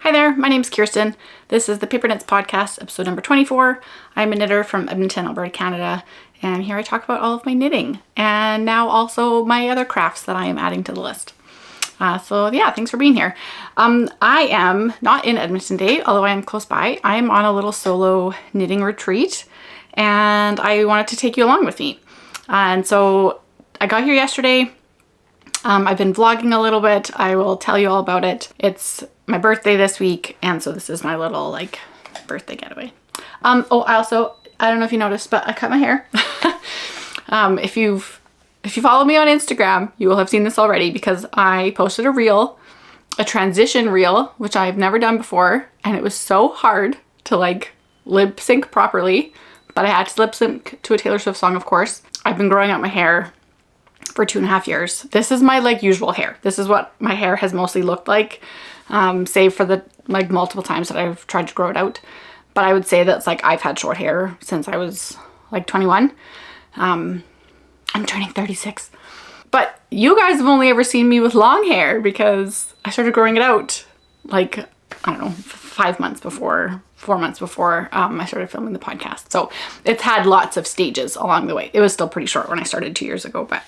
Hi there, my name's Kirsten. This is the Paper Knits podcast, episode number 24. I'm a knitter from Edmonton, Alberta, Canada, and here I talk about all of my knitting and now also my other crafts that I am adding to the list. So yeah, thanks for being here. I am not in Edmonton today, although I am close by. I am on a little solo knitting retreat and I wanted to take you along with me. And so I got here yesterday. I've been vlogging a little bit. I will tell you all about it. It's my birthday this week, and so this is my little like birthday getaway. I don't know if you noticed, but I cut my hair. If you follow me on Instagram, you will have seen this already because I posted a transition reel, which I've never done before, and it was so hard to like lip sync properly, but I had to lip sync to a Taylor Swift song, of course. I've been growing out my hair for 2.5 years. This is my like usual hair. This is what my hair has mostly looked like, save for the like multiple times that I've tried to grow it out. But I would say that's like I've had short hair since I was like 21. I'm turning 36. But you guys have only ever seen me with long hair because I started growing it out like, I don't know, 4 months before I started filming the podcast. So it's had lots of stages along the way. It was still pretty short when I started 2 years ago, but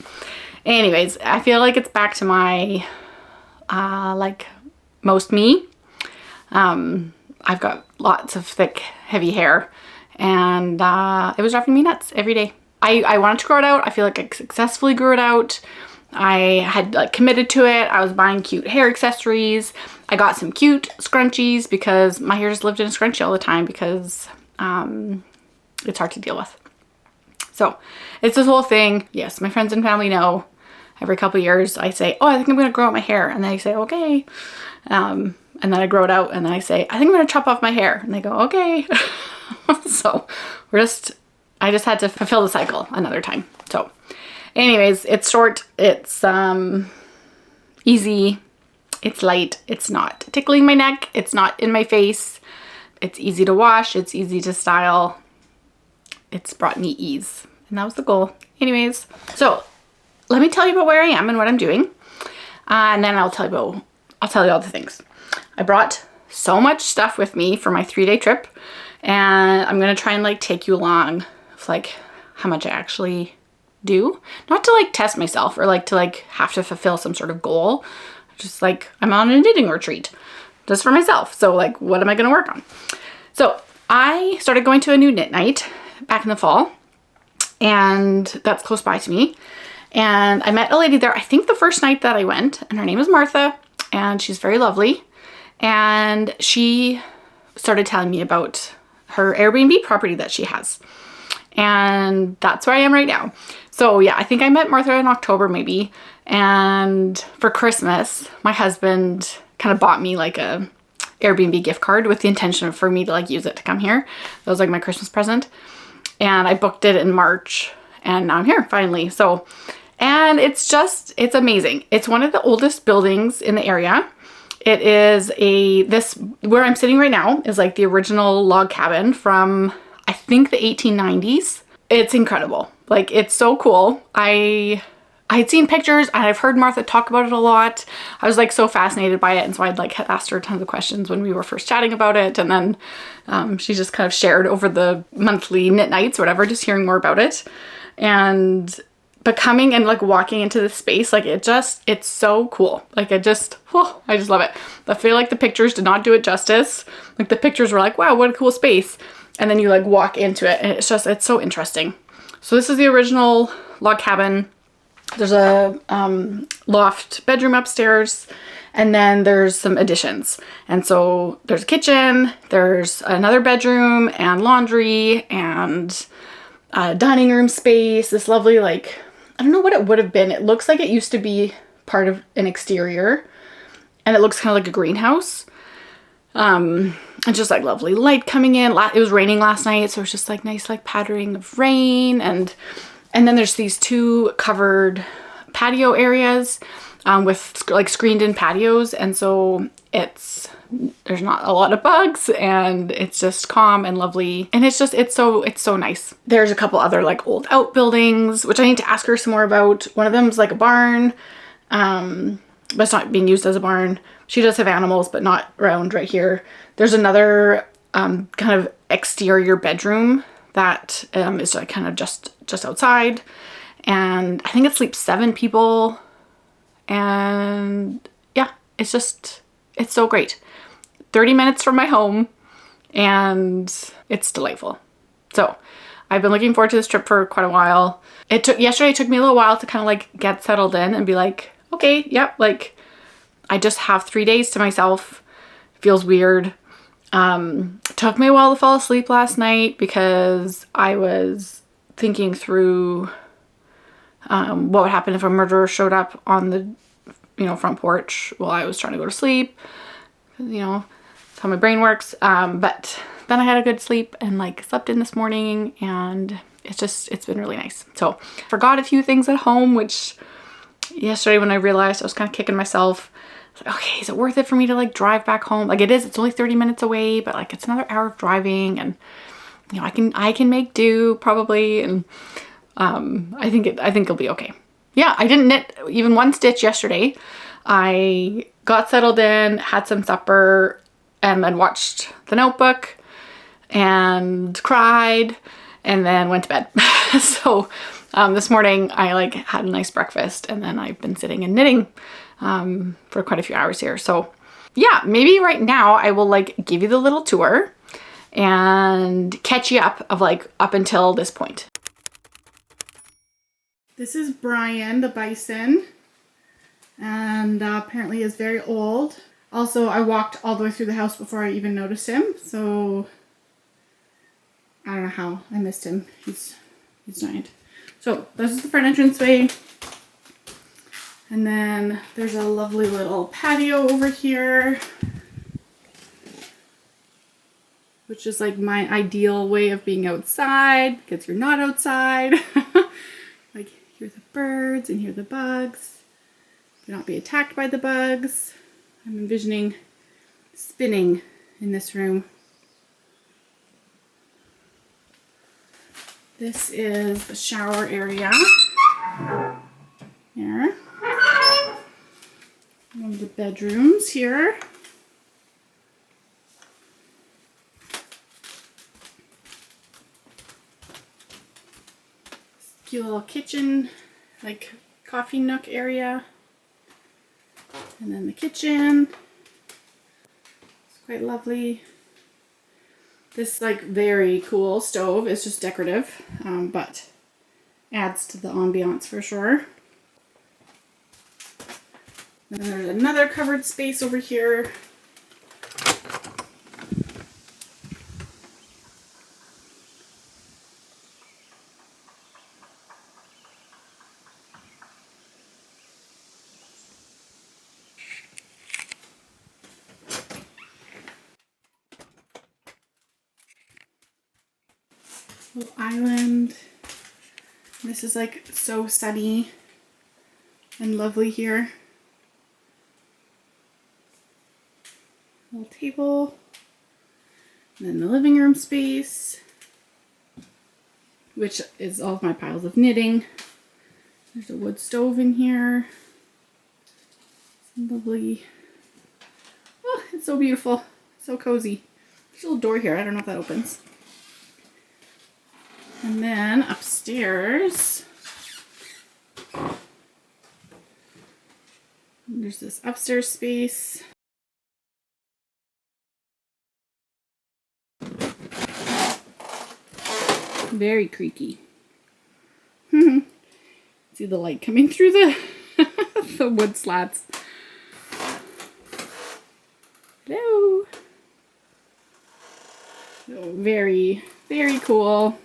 anyways, I feel like it's back to my, like most me. I've got lots of thick, heavy hair and it was driving me nuts every day. I wanted to grow it out. I feel like I successfully grew it out. I had like committed to it. I was buying cute hair accessories. I got some cute scrunchies because my hair just lived in a scrunchie all the time because it's hard to deal with. So it's this whole thing. Yes, my friends and family know. Every couple of years I say, oh, I think I'm going to grow out my hair. And they say, okay. And then I grow it out and then I say, I think I'm going to chop off my hair. And they go, okay. So I just had to fulfill the cycle another time. So anyways, it's short, it's easy, it's light, it's not tickling my neck, it's not in my face, it's easy to wash, it's easy to style, it's brought me ease. And that was the goal. Anyways, so let me tell you about where I am and what I'm doing. And then I'll tell you all the things. I brought so much stuff with me for my 3-day trip. And I'm going to try and like take you along with like how much I actually do. Not to like test myself or like to like have to fulfill some sort of goal. Just like I'm on a knitting retreat just for myself. So like what am I going to work on? So I started going to a new knit night back in the fall. And that's close by to me. And I met a lady there, I think the first night that I went, and her name is Martha, and she's very lovely. And she started telling me about her Airbnb property that she has. And that's where I am right now. So yeah, I think I met Martha in October maybe. And for Christmas, my husband kind of bought me like a Airbnb gift card with the intention for me to like use it to come here. That was like my Christmas present. And I booked it in March and now I'm here finally. So, and it's amazing. It's one of the oldest buildings in the area. It is where I'm sitting right now is like the original log cabin from, I think, the 1890s. It's incredible. Like, it's so cool. I had seen pictures and I've heard Martha talk about it a lot. I was like so fascinated by it. And so I'd like asked her tons of questions when we were first chatting about it. And then she just kind of shared over the monthly knit nights or whatever, just hearing more about it. And coming and like walking into this space, like it's so cool. Like I just love it. I feel like the pictures did not do it justice. Like the pictures were like, wow, what a cool space. And then you like walk into it and it's so interesting. So this is the original log cabin. There's a loft bedroom upstairs and then there's some additions. And so there's a kitchen, there's another bedroom and laundry and a dining room space, this lovely like, I don't know what it would have been. It looks like it used to be part of an exterior and it looks kind of like a greenhouse. And just like lovely light coming in. It was raining last night, so it's just like nice like pattering of rain. And then there's these 2 covered patio areas with like screened in patios. And so there's not a lot of bugs and it's just calm and lovely. And it's so nice. There's a couple other like old outbuildings, which I need to ask her some more about. One of them is like a barn. but it's not being used as a barn. She does have animals, but not around right here. There's another kind of exterior bedroom that is like kind of just outside, and I think it sleeps 7 people. And yeah, it's so great. 30 minutes from my home, and it's delightful. So I've been looking forward to this trip for quite a while. Yesterday it took me a little while to kind of like get settled in and be like, okay, yep, like I just have 3 days to myself. Feels weird. Took me a while to fall asleep last night because I was thinking through what would happen if a murderer showed up on the, front porch while I was trying to go to sleep. That's how my brain works. But then I had a good sleep and like slept in this morning, and it's been really nice. So forgot a few things at home, which yesterday when I realized I was kind of kicking myself, I was like, okay, is it worth it for me to like drive back home? Like it's only 30 minutes away, but like it's another hour of driving, and I can make do probably. And I think it'll be okay. Yeah, I didn't knit even one stitch yesterday. I got settled in, had some supper, and then watched The Notebook and cried, and then went to bed. So this morning I like had a nice breakfast, and then I've been sitting and knitting for quite a few hours here. So yeah, maybe right now I will like give you the little tour and catch you up of like up until this point. This is Brian the bison, and apparently is very old. Also, I walked all the way through the house before I even noticed him, so I don't know how I missed him. He's giant. So this is the front entranceway, and then there's a lovely little patio over here, which is like my ideal way of being outside because you're not outside. Like hear the birds and hear the bugs. Do not be attacked by the bugs. I'm envisioning spinning in this room. This is the shower area. Here. One of the bedrooms here. Cute little kitchen, like coffee nook area. And then the kitchen. It's quite lovely. This like very cool stove is just decorative, but adds to the ambiance for sure. Then there's another covered space over here. Little island. This is like so sunny and lovely here. Little table. And then the living room space, which is all of my piles of knitting. There's a wood stove in here. Some lovely. Oh, it's so beautiful. So cozy. There's a little door here. I don't know if that opens. And then upstairs, there's this upstairs space. Very creaky. See the light coming through the the wood slats. Hello. So very, very cool.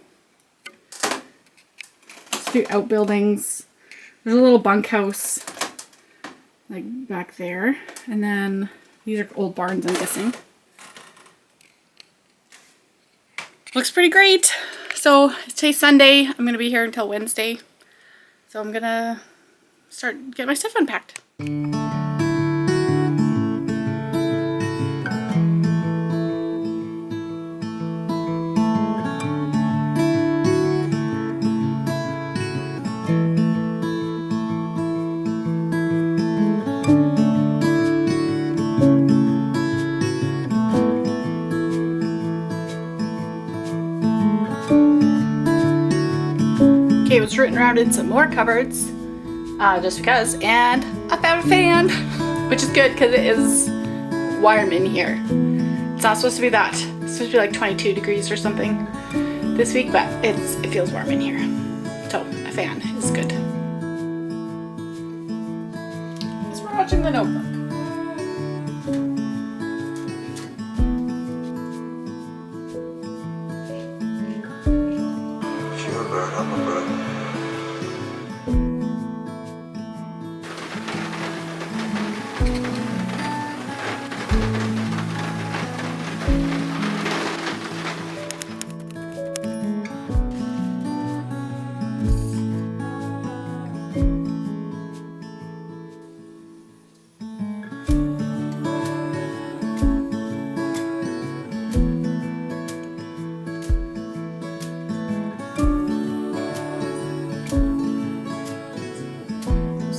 Two outbuildings. There's a little bunkhouse like back there, and then these are old barns, I'm guessing. Looks pretty great. So today's Sunday. I'm gonna be here until Wednesday, so I'm gonna get my stuff unpacked. Okay, I was rooting around in some more cupboards just because, and I found a fan, which is good because it is warm in here. It's not supposed to be that. It's supposed to be like 22 degrees or something this week, but it feels warm in here. So a fan is good. As we're watching The Notebook.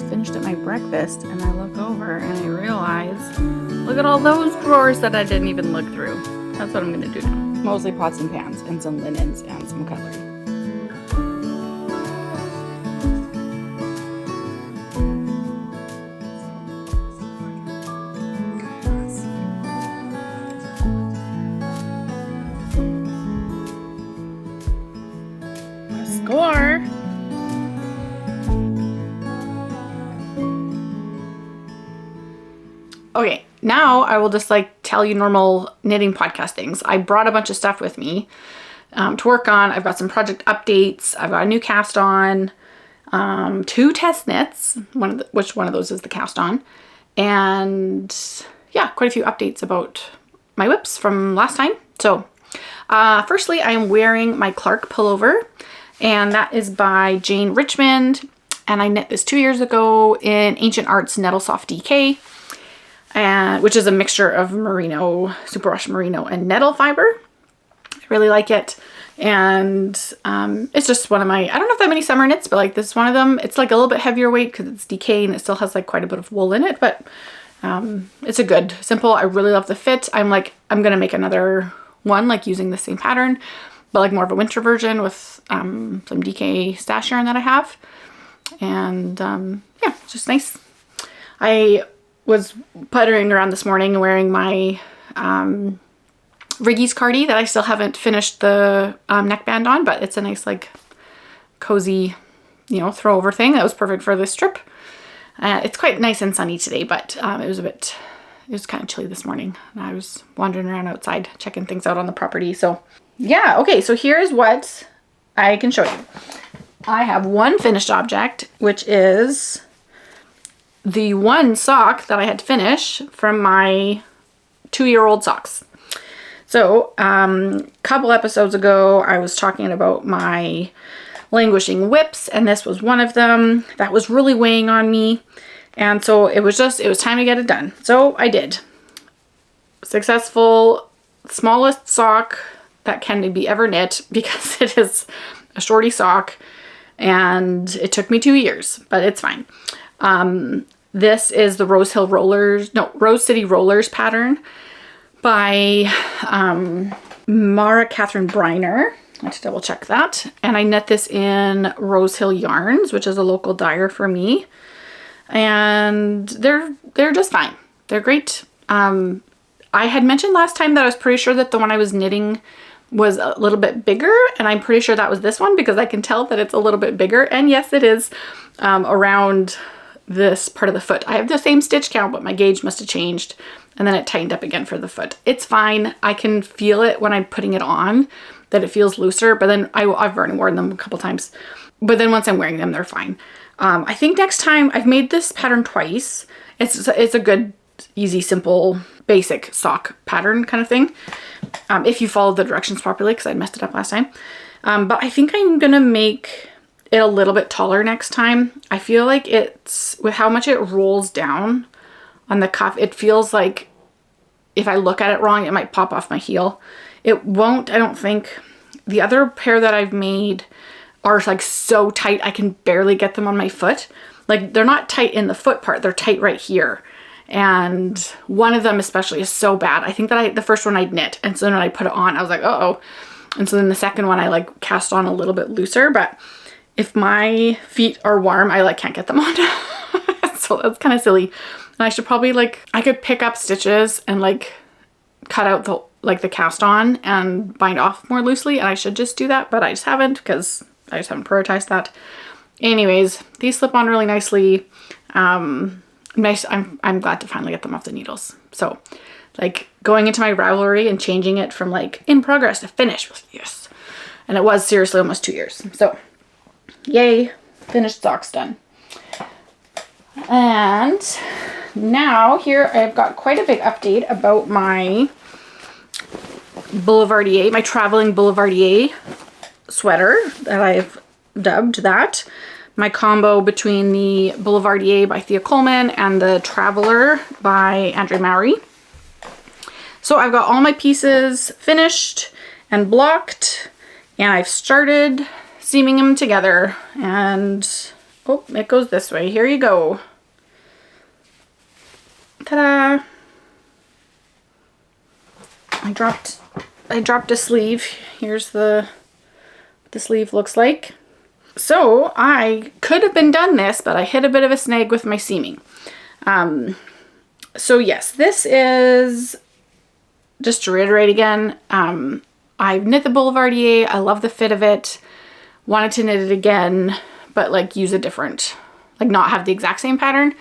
Finished at my breakfast and I look over and I realize, look at all those drawers that I didn't even look through. That's what I'm gonna do now. Mostly pots and pans and some linens and some cutlery. Score! Okay, now I will just like tell you normal knitting podcast things. I brought a bunch of stuff with me to work on. I've got some project updates. I've got a new cast on, 2 test knits, which one of those is the cast on, and yeah, quite a few updates about my whips from last time. So firstly, I am wearing my Clark pullover, and that is by Jane Richmond, and I knit this 2 years ago in Ancient Arts Nettle Soft DK. Which is a mixture of merino, superwash merino, and nettle fiber. I really like it. And it's just one of my, I don't know if I have any summer knits, but like this is one of them. It's like a little bit heavier weight because it's DK and it still has like quite a bit of wool in it, but it's a good, simple. I really love the fit. I'm going to make another one like using the same pattern, but like more of a winter version with some DK stash yarn that I have. And yeah, it's just nice. I was puttering around this morning wearing my Riggy's cardi that I still haven't finished the neckband on, but it's a nice like cozy, you know, throw over thing that was perfect for this trip. It's quite nice and sunny today, but it was kind of chilly this morning. And I was wandering around outside checking things out on the property. So yeah, okay, so here's what I can show you. I have one finished object, which is the one sock that I had to finish from my 2-year-old socks. So a couple episodes ago, I was talking about my languishing whips, and this was one of them that was really weighing on me. And so it was time to get it done. So I did. Successful, smallest sock that can be ever knit because it is a shorty sock and it took me 2 years, but it's fine. This is the Rose City Rollers pattern by Mara Catherine Briner. I have to double check that. And I knit this in Rose Hill Yarns, which is a local dyer for me. And they're just fine. They're great. I had mentioned last time that I was pretty sure that the one I was knitting was a little bit bigger, and I'm pretty sure that was this one because I can tell that it's a little bit bigger. And yes, it is around this part of the foot. I have the same stitch count, but my gauge must have changed, and then it tightened up again for the foot. It's fine. I can feel it when I'm putting it on that it feels looser, but then I've already worn them a couple times, but then once I'm wearing them, they're fine. I think next time, I've made this pattern twice. It's a good, easy, simple, basic sock pattern kind of thing. If you follow the directions properly, because I messed it up last time. But I think I'm gonna make it a little bit taller next time. I feel like it's, with how much it rolls down on the cuff, it feels like if I look at it wrong, it might pop off my heel. It won't, I don't think. The other pair that I've made are like so tight, I can barely get them on my foot. Like they're not tight in the foot part, they're tight right here. And one of them especially is so bad. I think that the first one I'd knit, and so then when I put it on, I was like, uh-oh. And so then the second one I like cast on a little bit looser, but if my feet are warm, I like can't get them on. So that's kind of silly. And I should probably like, I could pick up stitches and like cut out the like the cast on and bind off more loosely, and I should just do that, but I just haven't because I just haven't prioritized that. Anyways, these slip on really nicely. Nice. I'm glad to finally get them off the needles. So like going into my Ravelry and changing it from like in progress to finish was yes. And it was seriously almost 2 years. So yay, finished socks done. And now here I've got quite a big update about my Boulevardier, my traveling Boulevardier sweater that I've dubbed that. My combo between the Boulevardier by Thea Coleman and the Traveler by Andrea Mowry. So I've got all my pieces finished and blocked, and I've started seaming them together, and oh, it goes this way. Here you go. Ta-da! I dropped a sleeve. Here's the sleeve looks like. So I could have been done this, but I hit a bit of a snag with my seaming. So yes, this is, just to reiterate again, I've knit the Boulevardier. I love the fit of it. Wanted to knit it again, but like use a different, like not have the exact same pattern.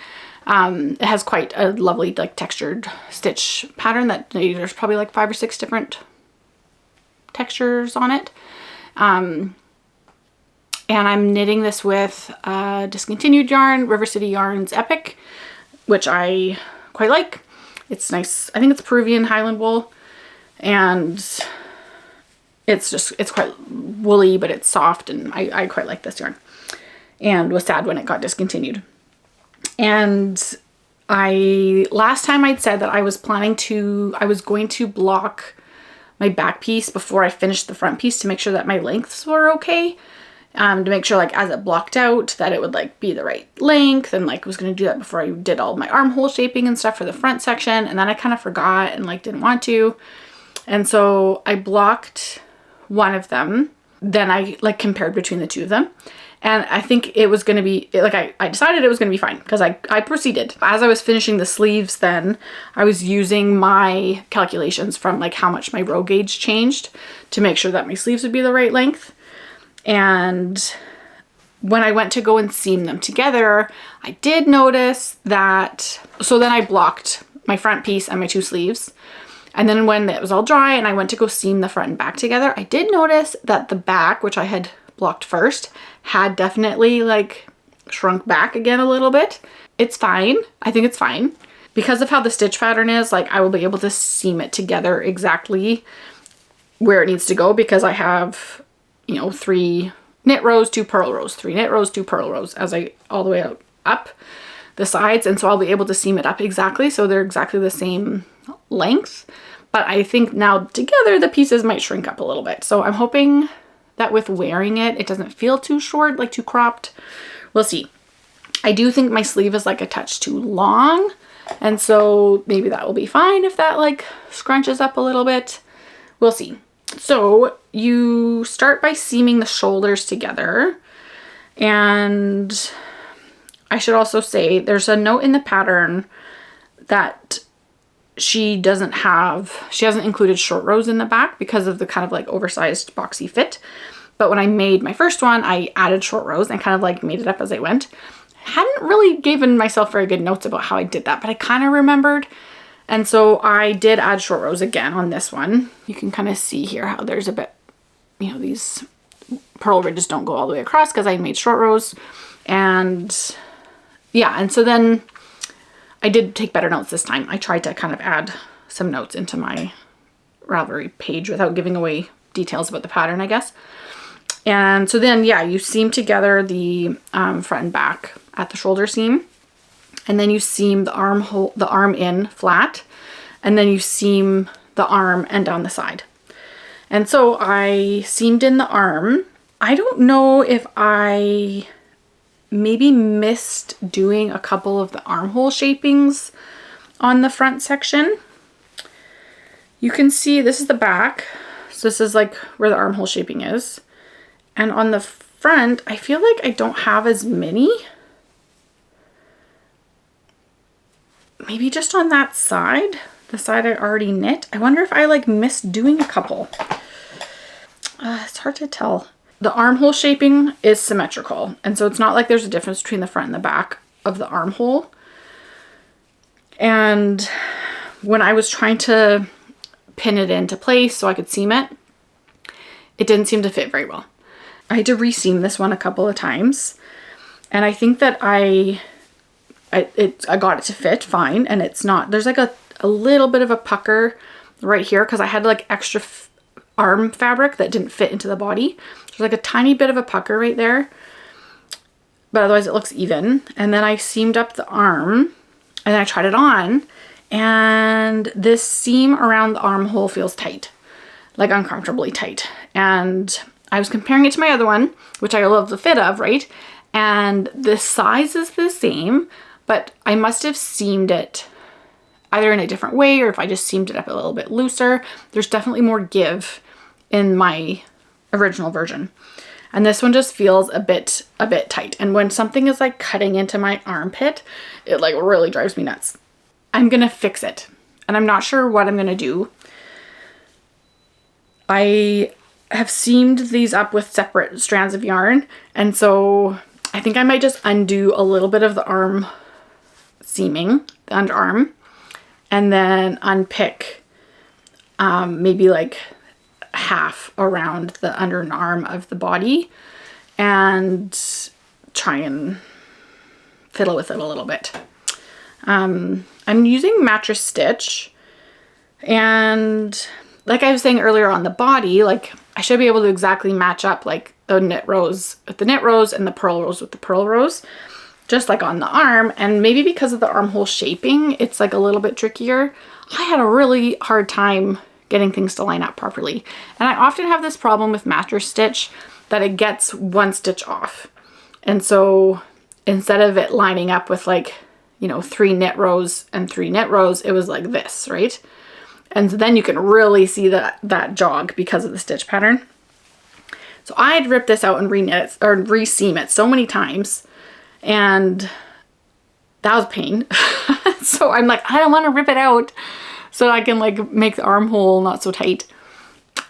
It has quite a lovely like textured stitch pattern that there's probably like 5 or 6 different textures on it. And I'm knitting this with discontinued yarn, River City Yarns Epic, which I quite like. It's nice. I think it's Peruvian Highland wool, and it's quite woolly, but it's soft, and I quite like this yarn, and was sad when it got discontinued. And last time I'd said that I was going to block my back piece before I finished the front piece to make sure that my lengths were okay. To make sure like as it blocked out that it would like be the right length, and like was going to do that before I did all my armhole shaping and stuff for the front section, and then I kind of forgot and like didn't want to, and so I blocked one of them. Then I like compared between the two of them, and I think it was going to be like I decided it was going to be fine because I proceeded. As I was finishing the sleeves, then I was using my calculations from like how much my row gauge changed to make sure that my sleeves would be the right length. And when I went to go and seam them together, I did notice that, so then I blocked my front piece and my 2 sleeves. And then when it was all dry and I went to go seam the front and back together, I did notice that the back, which I had blocked first, had definitely like shrunk back again a little bit. It's fine. I think it's fine. Because of how the stitch pattern is, like I will be able to seam it together exactly where it needs to go, because I have, you know, 3 knit rows, 2 purl rows, 3 knit rows, 2 purl rows as I all the way up the sides. And so I'll be able to seam it up exactly so they're exactly the same length. But I think now together the pieces might shrink up a little bit. So I'm hoping that with wearing it, it doesn't feel too short, like too cropped. We'll see. I do think my sleeve is like a touch too long. And so maybe that will be fine if that like scrunches up a little bit. We'll see. So you start by seaming the shoulders together, and I should also say there's a note in the pattern that she hasn't included short rows in the back because of the kind of like oversized boxy fit. But when I made my first one, I added short rows and kind of like made it up as I went. Hadn't really given myself very good notes about how I did that, but I kind of remembered. And so I did add short rows again on this one. You can kind of see here how there's a bit, you know, these purl ridges don't go all the way across because I made short rows. And yeah, and so then I did take better notes this time. I tried to kind of add some notes into my Ravelry page without giving away details about the pattern, I guess. And so then, yeah, you seam together the front and back at the shoulder seam. And then you seam the arm in flat, and then you seam the arm and down the side. And so I seamed in the arm. I don't know if I maybe missed doing a couple of the armhole shapings on the front section. You can see this is the back. So this is like where the armhole shaping is. And on the front, I feel like I don't have as many. Maybe just on that side, the side I already knit. I wonder if I like missed doing a couple. It's hard to tell. The armhole shaping is symmetrical, and so it's not like there's a difference between the front and the back of the armhole. And when I was trying to pin it into place so I could seam it, it didn't seem to fit very well. I had to reseam this one a couple of times, and I think that I got it to fit fine, and it's not, there's like a little bit of a pucker right here because I had like extra arm fabric that didn't fit into the body. There's like a tiny bit of a pucker right there, but otherwise it looks even. And then I seamed up the arm and I tried it on, and this seam around the armhole feels tight, like uncomfortably tight. And I was comparing it to my other one, which I love the fit of, right? And the size is the same, but I must have seamed it either in a different way, or if I just seamed it up a little bit looser. There's definitely more give in my original version. And this one just feels a bit tight. And when something is like cutting into my armpit, it like really drives me nuts. I'm gonna fix it, and I'm not sure what I'm gonna do. I have seamed these up with separate strands of yarn, and so I think I might just undo a little bit of the arm seaming, the underarm, and then unpick maybe like half around the underarm of the body and try and fiddle with it a little bit. I'm using mattress stitch, and like I was saying earlier on the body, like I should be able to exactly match up like the knit rows with the knit rows and the purl rows with the purl rows, just like on the arm. And maybe because of the armhole shaping, it's like a little bit trickier. I had a really hard time getting things to line up properly. And I often have this problem with mattress stitch that it gets one stitch off. And so instead of it lining up with like, you know, 3 knit rows and 3 knit rows, it was like this, right? And so then you can really see that jog because of the stitch pattern. So I had ripped this out and reknit it or reseam it so many times, and that was a pain. So I'm like, I don't want to rip it out so I can like make the armhole not so tight.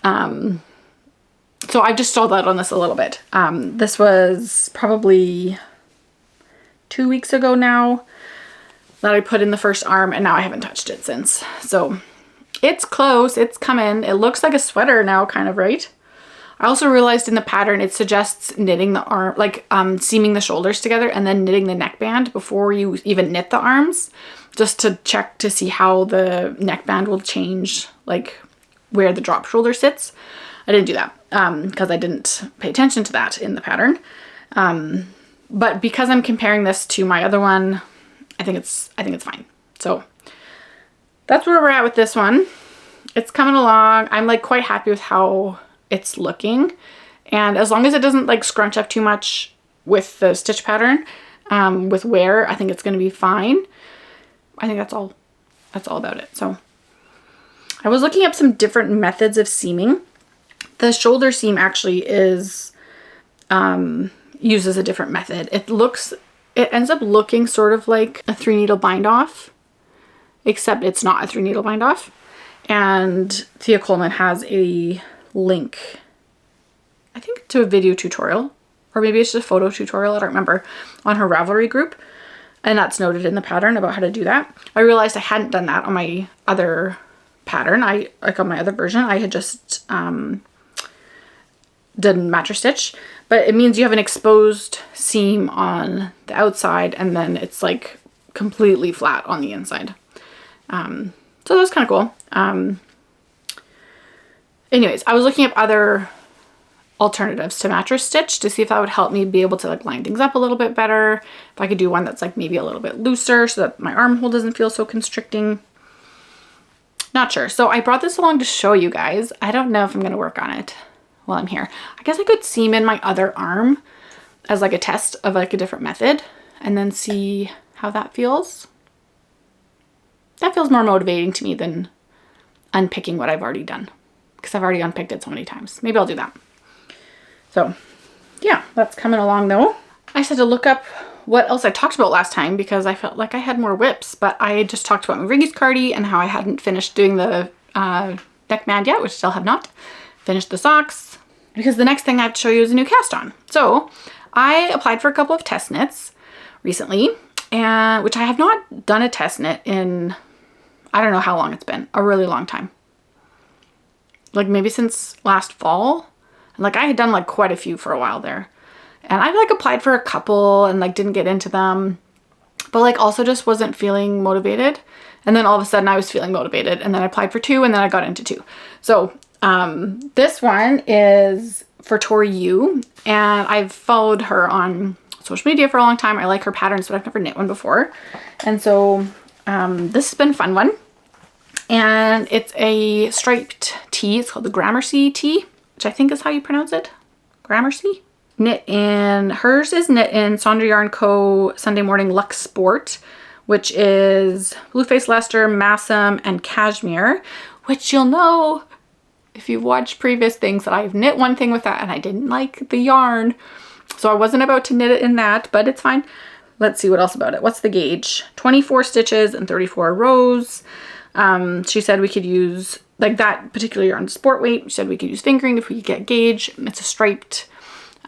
So I've just stalled out on this a little bit. This was probably 2 weeks ago now that I put in the first arm, and now I haven't touched it since. So it's close, it's coming. It looks like a sweater now, kind of, right? I also realized in the pattern it suggests knitting the arm, like seaming the shoulders together and then knitting the neckband before you even knit the arms, just to check to see how the neckband will change, like where the drop shoulder sits. I didn't do that because I didn't pay attention to that in the pattern. But because I'm comparing this to my other one, I think it's fine. So that's where we're at with this one. It's coming along. I'm like quite happy with how it's looking, and as long as it doesn't like scrunch up too much with the stitch pattern with wear, I think it's going to be fine. I think that's all about it. So I was looking up some different methods of seaming. The shoulder seam actually is uses a different method. It ends up looking sort of like a 3 needle bind off, except it's not a 3 needle bind off. And Thea Coleman has a link, I think, to a video tutorial, or maybe it's just a photo tutorial, I don't remember, on her Ravelry group, and that's noted in the pattern about how to do that. I realized I hadn't done that on my other pattern. Like on my other version, I had just done mattress stitch, but it means you have an exposed seam on the outside and then it's like completely flat on the inside. So that's kind of cool. Anyways, I was looking up other alternatives to mattress stitch to see if that would help me be able to like line things up a little bit better. If I could do one that's like maybe a little bit looser so that my armhole doesn't feel so constricting. Not sure. So I brought this along to show you guys. I don't know if I'm going to work on it while I'm here. I guess I could seam in my other arm as like a test of like a different method and then see how that feels. That feels more motivating to me than unpicking what I've already done, because I've already unpicked it so many times. Maybe I'll do that. So yeah, that's coming along though. I just had to look up what else I talked about last time because I felt like I had more whips, but I just talked about my Riggy's cardi and how I hadn't finished doing the neck band yet, which still have not. Finished the socks because the next thing I have to show you is a new cast on. So I applied for a couple of test knits recently, and which I have not done a test knit in, I don't know how long it's been, a really long time. Like maybe since last fall. And like I had done like quite a few for a while there. And I like applied for a couple and like didn't get into them, but like also just wasn't feeling motivated. And then all of a sudden I was feeling motivated, and then I applied for 2 and then I got into 2. So this one is for Tori Yu, and I've followed her on social media for a long time. I like her patterns, but I've never knit one before. And so this has been a fun one. And it's a striped tee. It's called the Gramercy tee, which I think is how you pronounce it. Gramercy. Knit in, hers is knit in Sondra Yarn Co. Sunday Morning Luxe Sport, which is Blueface Leicester, Massam, and Cashmere, which you'll know if you've watched previous things that I've knit one thing with that and I didn't like the yarn. So I wasn't about to knit it in that, but it's fine. Let's see what else about it. What's the gauge? 24 stitches and 34 rows. She said we could use, like that particular yarn sport weight, she said we could use fingering if we could get gauge. It's a striped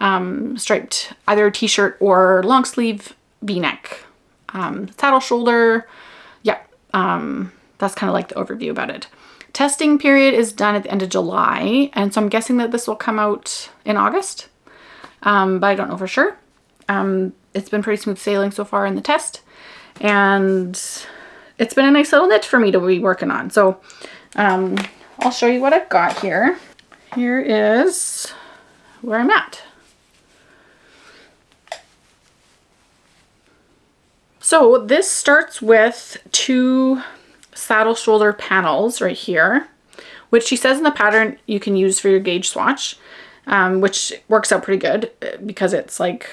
either t-shirt or long sleeve v-neck. Saddle shoulder. Yeah, that's kind of like the overview about it. Testing period is done at the end of July, and so I'm guessing that this will come out in August, but I don't know for sure. It's been pretty smooth sailing so far in the test, and it's been a nice little knit for me to be working on. So I'll show you what I've got here. Here is where I'm at. So this starts with 2 saddle shoulder panels right here, which she says in the pattern you can use for your gauge swatch, which works out pretty good because it's like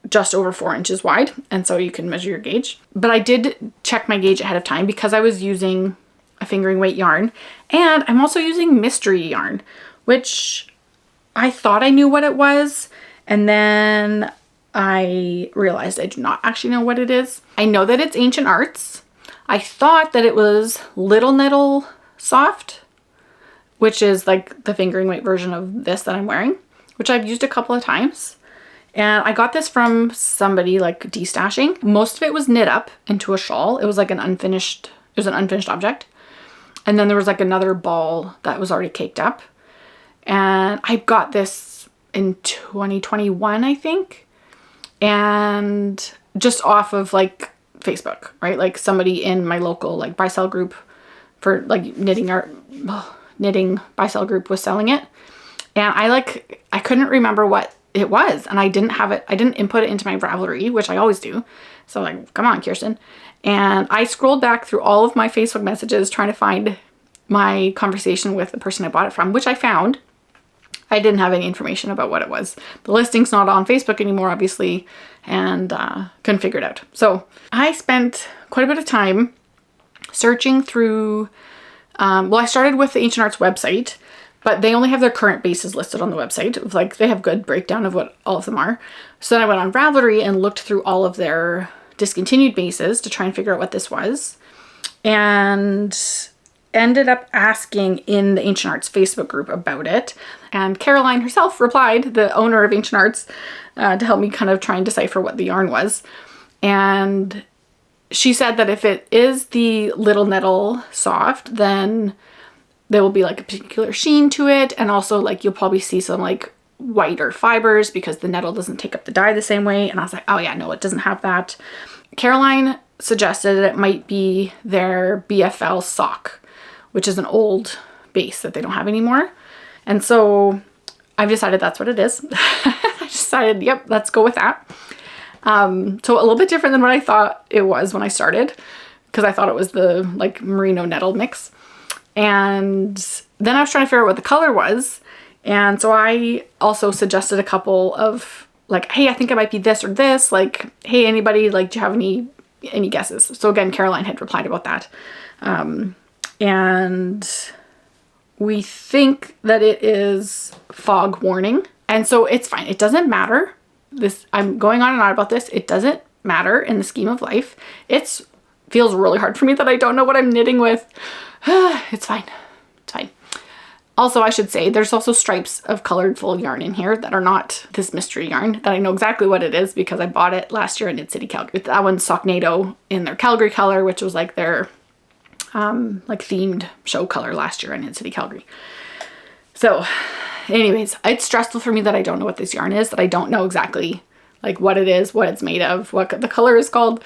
just over 4 inches wide, and so you can measure your gauge. But I did check my gauge ahead of time because I was using a fingering weight yarn, and I'm also using mystery yarn, which I thought I knew what it was, and then I realized I do not actually know what it is. I know that it's Ancient Arts. I thought that it was Little Knittle Soft, which is like the fingering weight version of this that I'm wearing, which I've used a couple of times. And I got this from somebody like destashing. Most of it was knit up into a shawl. It was like an unfinished object. And then there was like another ball that was already caked up. And I got this in 2021, I think. And just off of like Facebook, right? Like somebody in my local like buy sell group for like knitting buy sell group was selling it. And I couldn't remember what it was, and I didn't have it. I didn't input it into my Ravelry, which I always do. So like, come on, Kirsten. And I scrolled back through all of my Facebook messages trying to find my conversation with the person I bought it from, which I found. I didn't have any information about what it was. The listing's not on Facebook anymore, obviously, and couldn't figure it out. So I spent quite a bit of time searching through, well, I started with the Ancient Arts website, but they only have their current bases listed on the website. Like they have good breakdown of what all of them are. So then I went on Ravelry and looked through all of their discontinued bases to try and figure out what this was. And ended up asking in the Ancient Arts Facebook group about it. And Caroline herself replied, the owner of Ancient Arts, to help me kind of try and decipher what the yarn was. And she said that if it is the Little Knittle Soft, then there will be like a particular sheen to it. And also like you'll probably see some like whiter fibers because the nettle doesn't take up the dye the same way. And I was like, oh yeah, no, it doesn't have that. Caroline suggested that it might be their BFL sock, which is an old base that they don't have anymore. And so I've decided that's what it is. I decided, yep, let's go with that. So a little bit different than what I thought it was when I started, because I thought it was the like merino nettle mix. And then I was trying to figure out what the color was. And so I also suggested a couple of like, hey, I think it might be this or this. Like, hey, anybody, like, do you have any guesses? So again, Caroline had replied about that. And we think that it is Fog Warning, And so it's fine. It doesn't matter. I'm going on and on about this. It doesn't matter in the scheme of life. It feels really hard for me that I don't know what I'm knitting with. It's fine. It's fine. Also, I should say there's also stripes of colored full yarn in here that are not this mystery yarn, that I know exactly what it is because I bought it last year in Knit City, Calgary. That one's Socknado in their Calgary color, which was like their like themed show color last year in Knit City, Calgary. So anyways, it's stressful for me that I don't know what this yarn is, that I don't know exactly like what it is, what it's made of, what the color is called.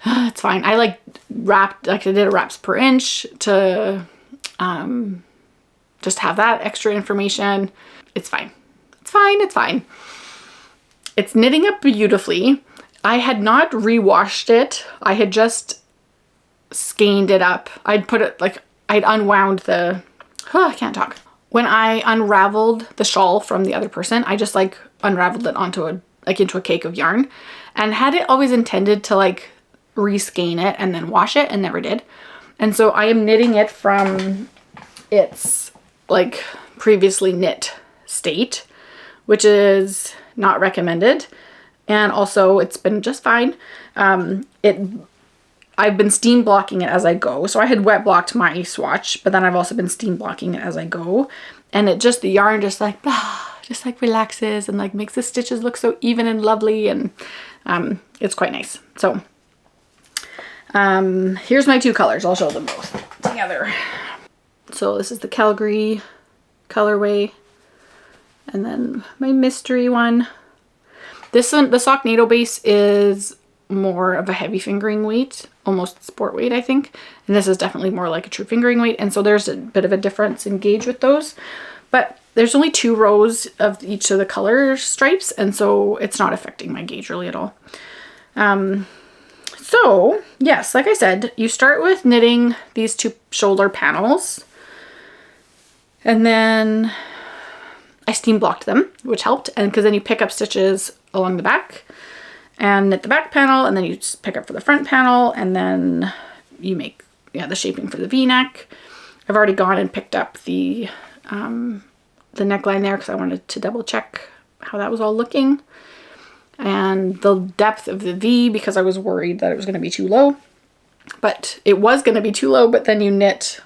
It's fine. I like wrapped, like I did a wraps per inch to just have that extra information. It's fine. It's fine. It's fine. It's knitting up beautifully. I had not rewashed it. I had just skeined it up. I'd put it like, I'd unwound the, I can't talk. When I unraveled the shawl from the other person, I just like unraveled it onto into a cake of yarn, and had it always intended to like reskein it and then wash it, and never did. And so I am knitting it from its like previously knit state, which is not recommended. And also it's been just fine. I've been steam blocking it as I go. So I had wet blocked my swatch, but then I've also been steam blocking it as I go. And it just, the yarn just like, just like relaxes and like makes the stitches look so even and lovely. And it's quite nice. So here's my two colors. I'll show them both together. So this is the Calgary colorway, and then my mystery one. This one, the Socknado base, is more of a heavy fingering weight, almost sport weight, I think. And this is definitely more like a true fingering weight. And so there's a bit of a difference in gauge with those, but there's only 2 rows of each of the color stripes. And so it's not affecting my gauge really at all. So yes, like I said, you start with knitting these 2 shoulder panels, and then I steam blocked them, which helped. And because then you pick up stitches along the back and knit the back panel, and then you just pick up for the front panel, and then you make the shaping for the V-neck. I've already gone and picked up the neckline there because I wanted to double check how that was all looking, and the depth of the V, because I was worried that it was going to be too low. But it was going to be too low, but then you knit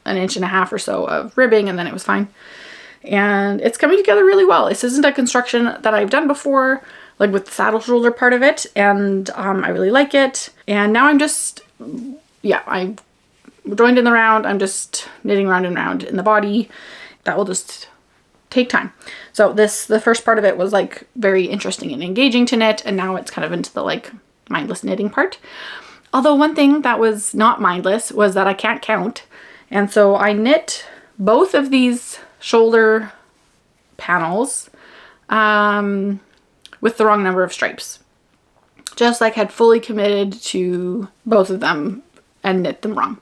1.5 inches or so of ribbing, and then it was fine. And it's coming together really well. This isn't a construction that I've done before, like with the saddle shoulder part of it, and I really like it. And now I'm just, I joined in the round. I'm just knitting round and round in the body. That will just take time. So the first part of it was like very interesting and engaging to knit, and now it's kind of into the like mindless knitting part. Although one thing that was not mindless was that I can't count. And so I knit both of these shoulder panels with the wrong number of stripes. Just like had fully committed to both of them and knit them wrong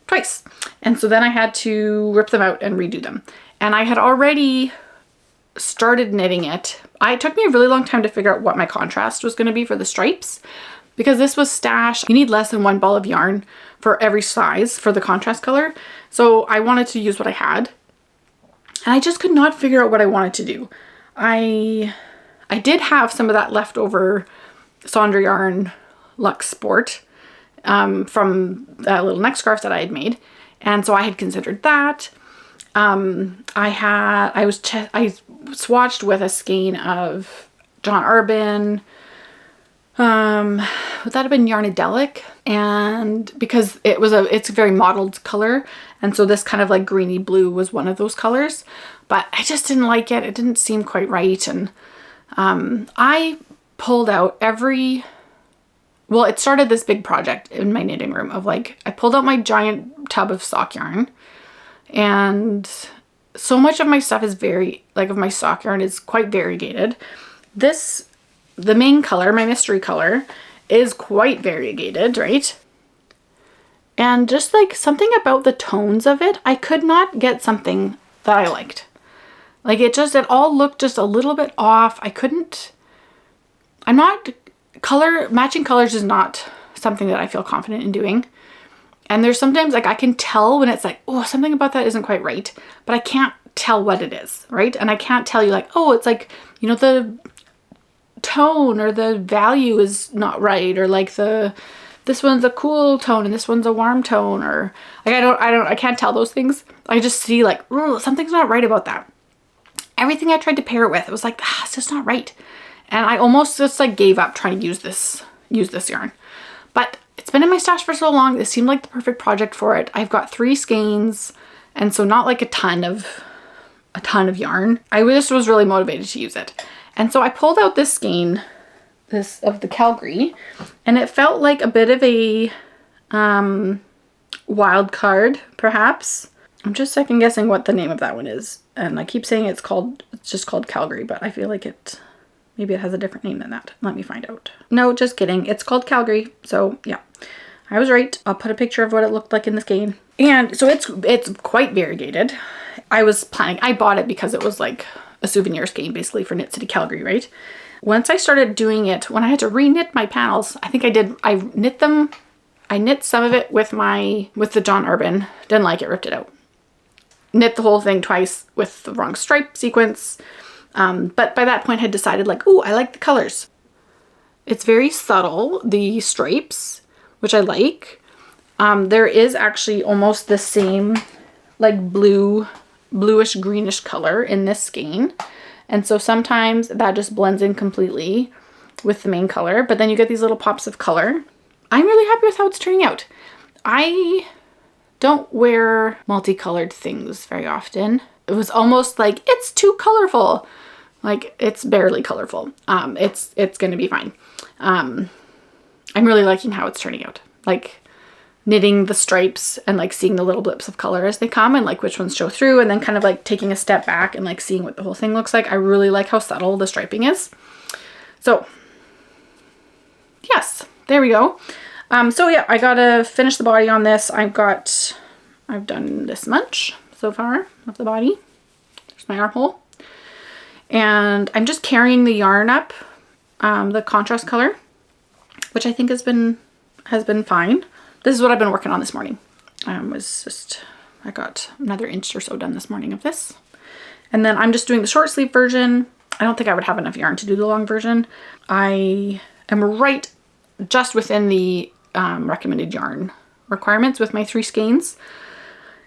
twice. And so then I had to rip them out and redo them. And I had already started knitting it. It took me a really long time to figure out what my contrast was going to be for the stripes, because this was stash. You need less than 1 ball of yarn for every size for the contrast color. So I wanted to use what I had, and I just could not figure out what I wanted to do. I did have some of that leftover Sandra yarn Luxe Sport from that little neck scarf that I had made. And so I had considered that. I swatched with a skein of John Arbin. Would that have been Yarnadelic? And because it's a very mottled color. And so this kind of like greeny blue was one of those colors, but I just didn't like it. It didn't seem quite right. And, I pulled out it started this big project in my knitting room of like, I pulled out my giant tub of sock yarn, and so much of my stuff is of my sock yarn is quite variegated. The main color, my mystery color, is quite variegated, right? And just like something about the tones of it, I could not get something that I liked. Like it all looked just a little bit off. Matching colors is not something that I feel confident in doing. And there's sometimes like I can tell when it's like, oh, something about that isn't quite right, but I can't tell what it is, right? And I can't tell you like, oh, it's like, you know, the tone or the value is not right, or like this one's a cool tone and this one's a warm tone, or like I can't tell those things. I just see like, oh, something's not right about that. Everything I tried to pair it with, it was like, it's just not right. And I almost just like gave up trying to use this yarn. But it's been in my stash for so long. This seemed like the perfect project for it. I've got 3 skeins, and so not like a ton of yarn. I just was really motivated to use it. And so I pulled out this skein, this of the Calgary, and it felt like a bit of a wild card, perhaps. I'm just second guessing what the name of that one is. And I keep saying it's just called Calgary, but I feel like maybe it has a different name than that. Let me find out. No, just kidding. It's called Calgary. So yeah, I was right. I'll put a picture of what it looked like in the skein. And so it's quite variegated. I bought it because it was like a souvenir skein basically for Knit City Calgary, right? Once I started doing it, when I had to re-knit my panels, I knit some of it with the John Urban. Didn't like it, ripped it out. Knit the whole thing twice with the wrong stripe sequence. But by that point I had decided like, ooh, I like the colors. It's very subtle, the stripes, which I like. There is actually almost the same like bluish greenish color in this skein. And so sometimes that just blends in completely with the main color, but then you get these little pops of color. I'm really happy with how it's turning out. I don't wear multicolored things very often. It was almost like, it's too colorful. Like, it's barely colorful. It's gonna be fine. I'm really liking how it's turning out. Like, knitting the stripes and like seeing the little blips of color as they come and like which ones show through, and then kind of like taking a step back and like seeing what the whole thing looks like. I really like how subtle the striping is. So yes, there we go. So yeah, I gotta finish the body on this. I've done this much so far of the body. There's my armhole. And I'm just carrying the yarn up, the contrast color, which I think has been fine. This is what I've been working on this morning. I got another inch or so done this morning of this. And then I'm just doing the short sleeve version. I don't think I would have enough yarn to do the long version. I am right just within the recommended yarn requirements with my 3 skeins.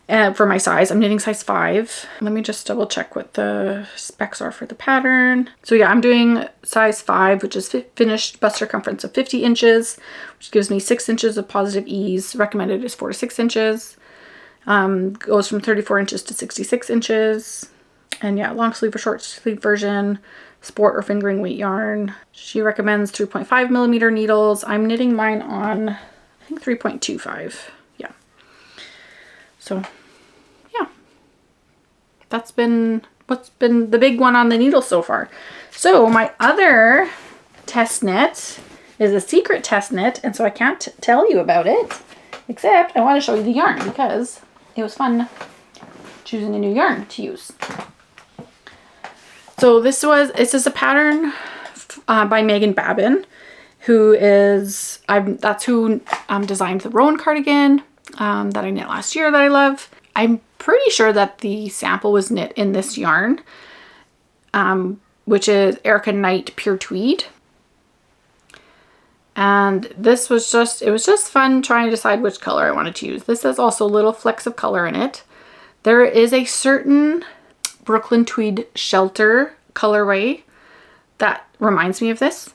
For my size, I'm knitting size 5. Let me just double check what the specs are for the pattern. So yeah, I'm doing size 5, which is finished bust circumference of 50 inches, which gives me 6 inches of positive ease. Recommended is 4 to 6 inches. Goes from 34 inches to 66 inches. And yeah, long sleeve or short sleeve version, sport or fingering weight yarn. She recommends 3.5 millimeter needles. I'm knitting mine on, I think 3.25. Yeah. So yeah, that's been what's been the big one on the needle so far. So my other test knit is a secret test knit, and so I can't tell you about it, except I want to show you the yarn because it was fun choosing a new yarn to use. So this is a pattern by Megan Babin, that's who designed the Rowan cardigan that I knit last year that I love. I'm pretty sure that the sample was knit in this yarn, which is Erica Knight Pure Tweed. And it was just fun trying to decide which color I wanted to use. This has also little flecks of color in it. There is a certain Brooklyn Tweed Shelter colorway that reminds me of this,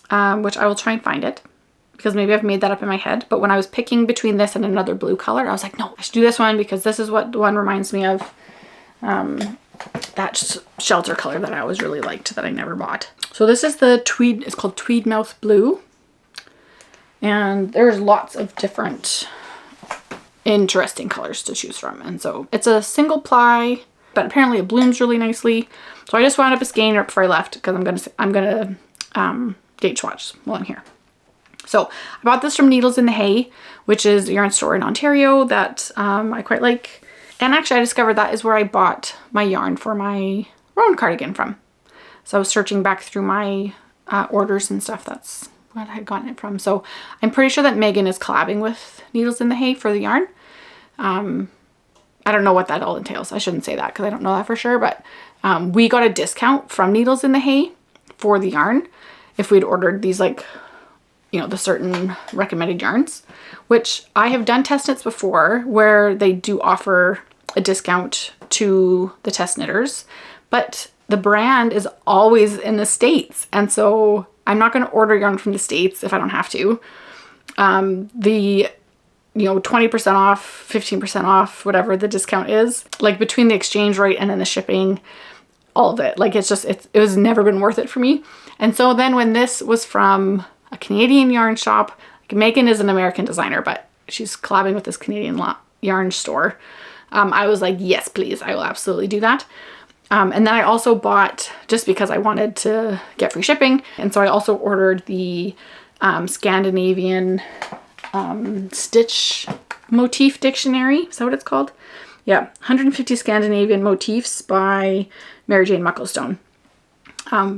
which I will try and find it because maybe I've made that up in my head. But when I was picking between this and another blue color, I was like, no, I should do this one because this is what the one reminds me of. That shelter color that I always really liked that I never bought. So this is the tweed, it's called Tweed Mouth Blue. And there's lots of different interesting colors to choose from. And so it's a single ply, but apparently it blooms really nicely. So I just wound up a skein right before I left because I'm gonna gauge swatch while I'm here. So I bought this from Needles in the Hay, which is a yarn store in Ontario that I quite like. And actually I discovered that is where I bought my yarn for my Rowan cardigan from. So I was searching back through my orders and stuff. That's what I had gotten it from. So I'm pretty sure that Megan is collabing with Needles in the Hay for the yarn. I don't know what that all entails. I shouldn't say that because I don't know that for sure, but we got a discount from Needles in the Hay for the yarn if we'd ordered these, like, you know, the certain recommended yarns, which I have done test knits before where they do offer a discount to the test knitters, but the brand is always in the States. And so I'm not going to order yarn from the States if I don't have to. The, you know, 20% off, 15% off, whatever the discount is, like between the exchange rate and then the shipping, all of it, like, it's just, it was never been worth it for me. And so then when this was from a Canadian yarn shop, like, Megan is an American designer, but she's collabing with this Canadian yarn store. I was like, yes, please, I will absolutely do that. And then I also bought, just because I wanted to get free shipping, and so I also ordered the Scandinavian stitch motif dictionary. Is that what it's called? Yeah, 150 Scandinavian motifs by Mary Jane Mucklestone,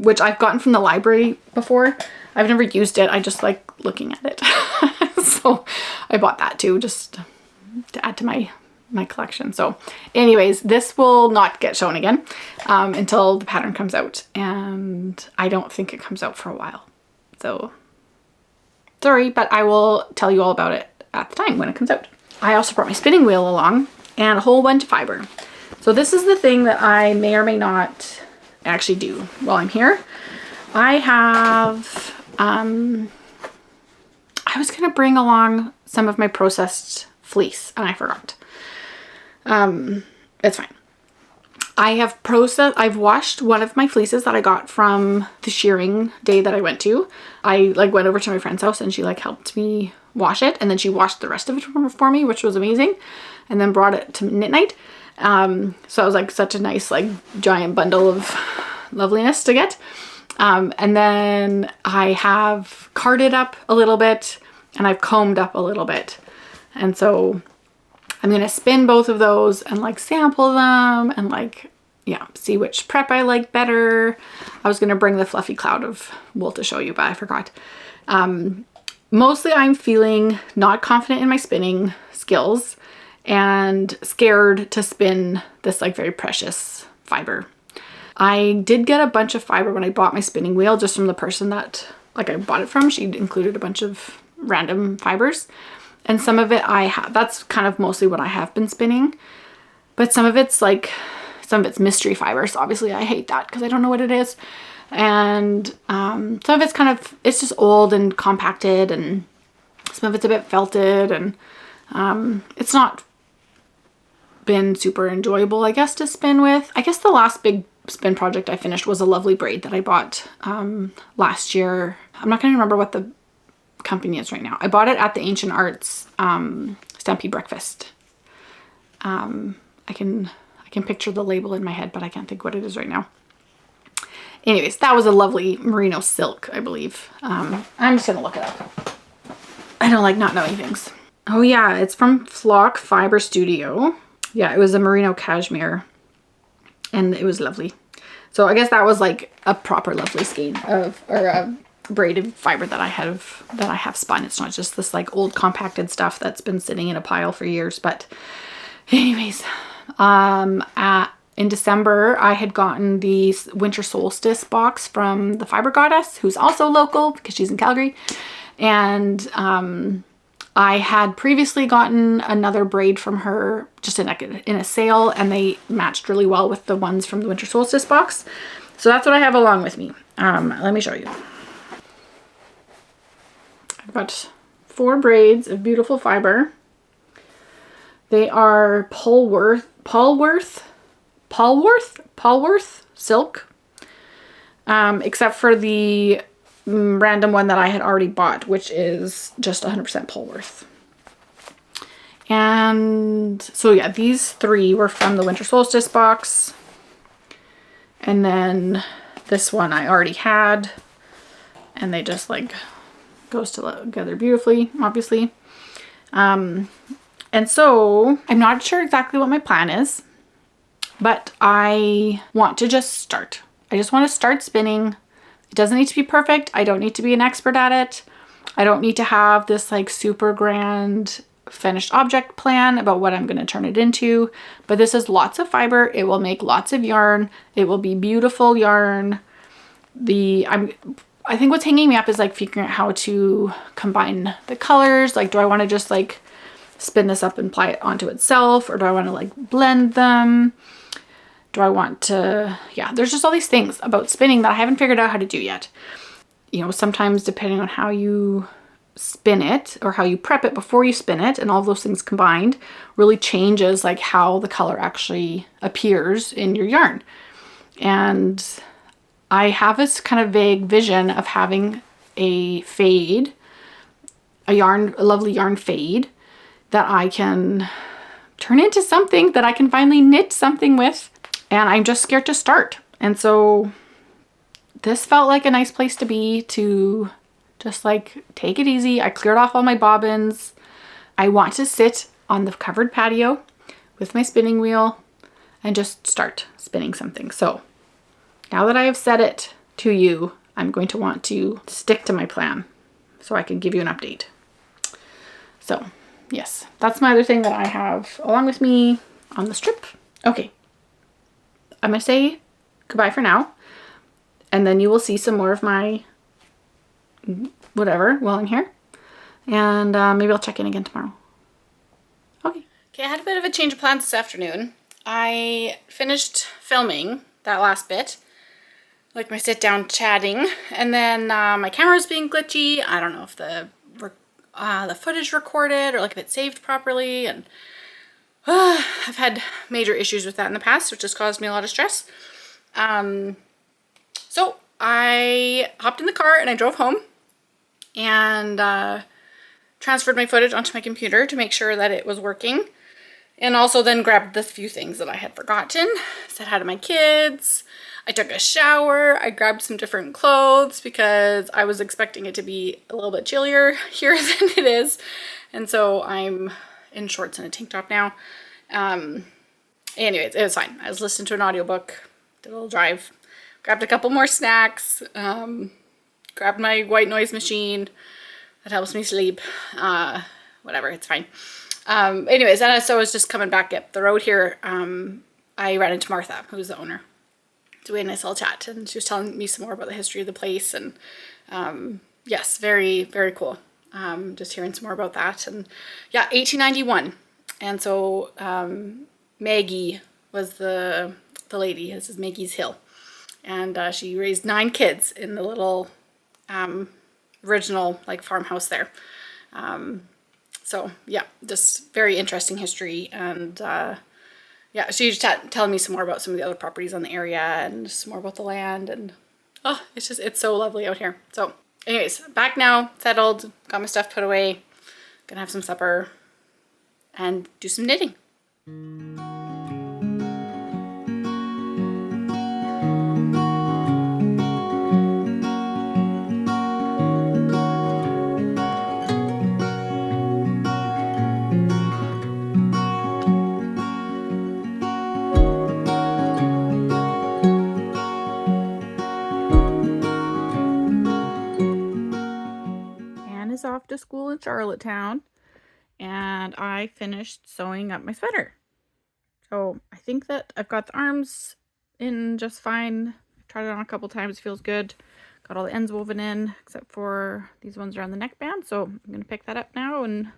which I've gotten from the library before. I've never used it. I just like looking at it. So I bought that too, just to add to my collection. So anyways, this will not get shown again until the pattern comes out, and I don't think it comes out for a while. So sorry, but I will tell you all about it at the time when it comes out. I also brought my spinning wheel along and a whole bunch of fiber. So this is the thing that I may or may not actually do while I'm here. I have, I was gonna bring along some of my processed fleece and I forgot. It's fine. I've washed one of my fleeces that I got from the shearing day that I went to. I like went over to my friend's house and she like helped me wash it, and then she washed the rest of it for me, which was amazing, and then brought it to knit night. So it was like such a nice, like, giant bundle of loveliness to get. And then I have carded up a little bit and I've combed up a little bit. And so I'm going to spin both of those and like sample them and like, yeah, see which prep I like better. I was going to bring the fluffy cloud of wool to show you, but I forgot. Mostly I'm feeling not confident in my spinning skills and scared to spin this like very precious fiber. I did get a bunch of fiber when I bought my spinning wheel, just from the person that like I bought it from. She included a bunch of random fibers, and some of it that's kind of mostly what I have been spinning, but some of it's mystery fiber. So obviously I hate that because I don't know what it is. And some of it's it's just old and compacted, and some of it's a bit felted, and it's not been super enjoyable, I guess, to spin with. I guess the last big spin project I finished was a lovely braid that I bought last year. I'm not going to remember what the company is right now. I bought it at the Ancient Arts Stampede Breakfast. I can picture the label in my head, but I can't think what it is right now. Anyways, that was a lovely merino silk, I believe. I'm just gonna look it up. I don't like not knowing things. Oh yeah, it's from Flock Fiber Studio. Yeah, it was a merino cashmere, and it was lovely. So I guess that was like a proper lovely skein or a braided fiber that I have spun. It's not just this like old compacted stuff that's been sitting in a pile for years. But anyways, in December, I had gotten the winter solstice box from the Fiber Goddess, who's also local because she's in Calgary. And I had previously gotten another braid from her just in a sale, and they matched really well with the ones from the winter solstice box. So that's what I have along with me. Let me show you. I've got 4 braids of beautiful fiber. They are Polworth silk, except for the random one that I had already bought, which is just 100% Polworth. And so yeah, these 3 were from the winter solstice box, and then this one I already had, and they just like goes together beautifully, obviously. And so I'm not sure exactly what my plan is, but I want to just start. I just want to start spinning. It doesn't need to be perfect. I don't need to be an expert at it. I don't need to have this like super grand finished object plan about what I'm going to turn it into, but this is lots of fiber. It will make lots of yarn. It will be beautiful yarn. I think what's hanging me up is like figuring out how to combine the colors. Like, do I want to just like spin this up and apply it onto itself, or do I want to like blend them? Do I want to, yeah, there's just all these things about spinning that I haven't figured out how to do yet. You know, sometimes depending on how you spin it or how you prep it before you spin it, and all of those things combined really changes like how the color actually appears in your yarn. And I have this kind of vague vision of having a fade, a lovely yarn fade that I can turn into something that I can finally knit something with. And I'm just scared to start. And so this felt like a nice place to be, to just like take it easy. I cleared off all my bobbins. I want to sit on the covered patio with my spinning wheel and just start spinning something. So now that I have said it to you, I'm going to want to stick to my plan so I can give you an update. So yes, that's my other thing that I have along with me on the strip. Okay, I'm gonna say goodbye for now, and then you will see some more of my whatever while I'm here, and maybe I'll check in again tomorrow. Okay, I had a bit of a change of plans this afternoon. I finished filming that last bit, like my sit down chatting, and then my camera's being glitchy. I don't know if the footage recorded or like if it saved properly, and I've had major issues with that in the past, which has caused me a lot of stress. So I hopped in the car and I drove home and transferred my footage onto my computer to make sure that it was working. And also then grabbed the few things that I had forgotten. Said hi to my kids. I took a shower. I grabbed some different clothes because I was expecting it to be a little bit chillier here than it is. And so I'm in shorts and a tank top now. Anyways, it was fine. I was listening to an audiobook, did a little drive, grabbed a couple more snacks, grabbed my white noise machine that helps me sleep. Whatever, it's fine. Anyways, and so I was just coming back up the road here. I ran into Martha, who's the owner. So we had a nice little chat, and she was telling me some more about the history of the place, and yes, very, very cool. Just hearing some more about that. And yeah, 1891. And so Maggie was the lady. This is Maggie's Hill. And she raised 9 kids in the little original like farmhouse there. So yeah, just very interesting history. And yeah, she was telling me some more about some of the other properties on the area and some more about the land. And oh, it's so lovely out here. So anyways, back now, settled, got my stuff put away, gonna have some supper and do some knitting. Anne is off to school in Charlottetown, and I finished sewing up my sweater. So I think that I've got the arms in just fine. I've tried it on a couple times, feels good. Got all the ends woven in, except for these ones around the neckband. So I'm gonna pick that up now, and